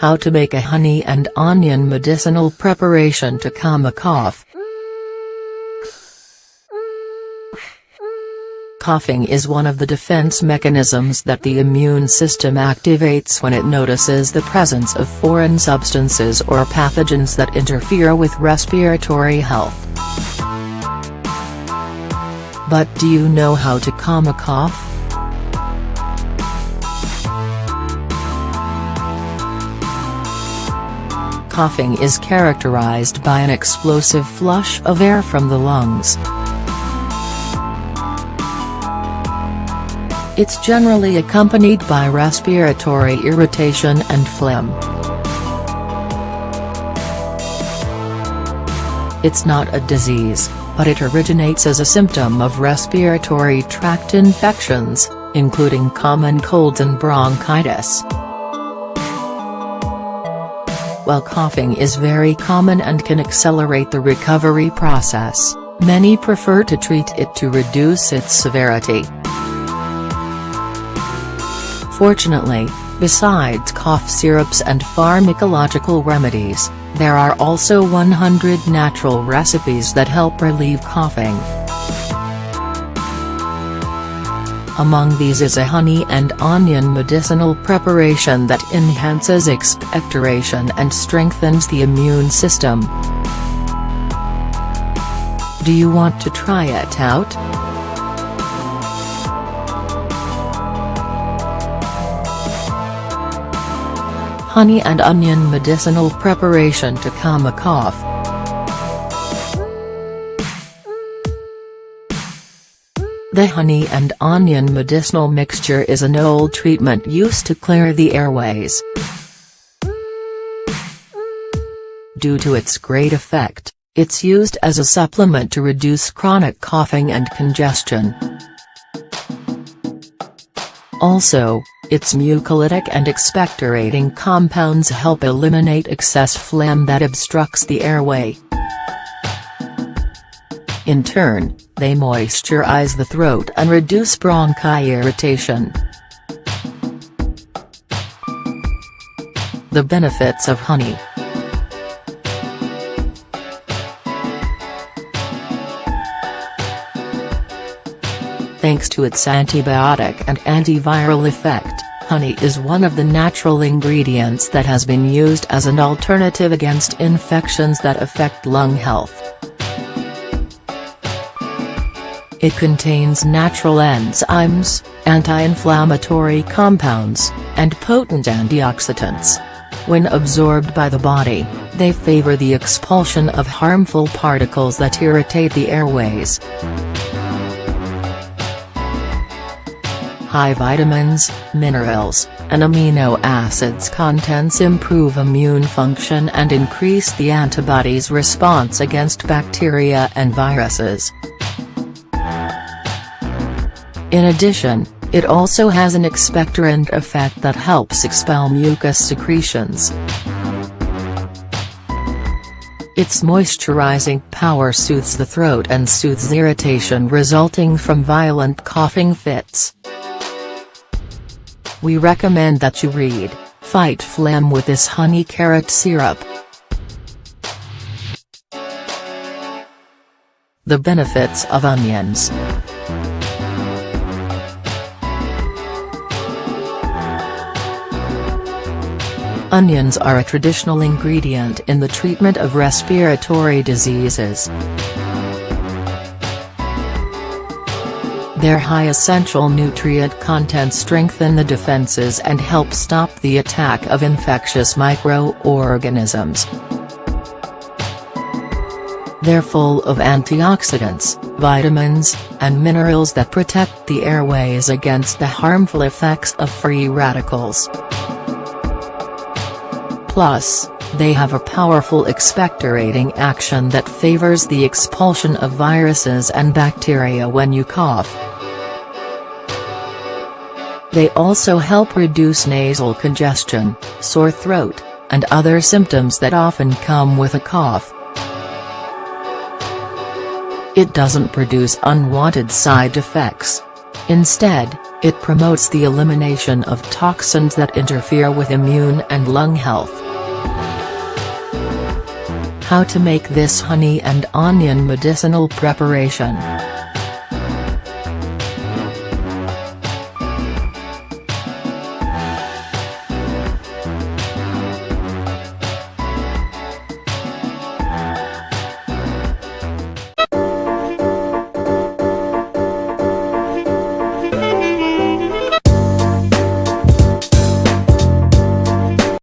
How to make a honey and onion medicinal preparation to calm a cough. Coughing is one of the defense mechanisms that the immune system activates when it notices the presence of foreign substances or pathogens that interfere with respiratory health. But do you know how to calm a cough? Coughing is characterized by an explosive flush of air from the lungs. It's generally accompanied by respiratory irritation and phlegm. It's not a disease, but it originates as a symptom of respiratory tract infections, including common colds and bronchitis. While coughing is very common and can accelerate the recovery process, many prefer to treat it to reduce its severity. Fortunately, besides cough syrups and pharmacological remedies, there are also 100 natural recipes that help relieve coughing. Among these is a honey and onion medicinal preparation that enhances expectoration and strengthens the immune system. Do you want to try it out? Honey and onion medicinal preparation to calm a cough. The honey and onion medicinal mixture is an old treatment used to clear the airways. Due to its great effect, it's used as a supplement to reduce chronic coughing and congestion. Also, its mucolytic and expectorating compounds help eliminate excess phlegm that obstructs the airway. In turn, they moisturize the throat and reduce bronchi irritation. The benefits of honey. Thanks to its antibiotic and antiviral effect, honey is one of the natural ingredients that has been used as an alternative against infections that affect lung health. It contains natural enzymes, anti-inflammatory compounds, and potent antioxidants. When absorbed by the body, they favor the expulsion of harmful particles that irritate the airways. High vitamins, minerals, and amino acids contents improve immune function and increase the antibodies' response against bacteria and viruses. In addition, it also has an expectorant effect that helps expel mucus secretions. Its moisturizing power soothes the throat and soothes irritation resulting from violent coughing fits. We recommend that you fight phlegm with this honey carrot syrup. The benefits of onions. Onions are a traditional ingredient in the treatment of respiratory diseases. Their high essential nutrient content strengthen the defenses and help stop the attack of infectious microorganisms. They're full of antioxidants, vitamins, and minerals that protect the airways against the harmful effects of free radicals. Plus, they have a powerful expectorating action that favors the expulsion of viruses and bacteria when you cough. They also help reduce nasal congestion, sore throat, and other symptoms that often come with a cough. It doesn't produce unwanted side effects. Instead, It promotes the elimination of toxins that interfere with immune and lung health. How to make this honey and onion medicinal preparation.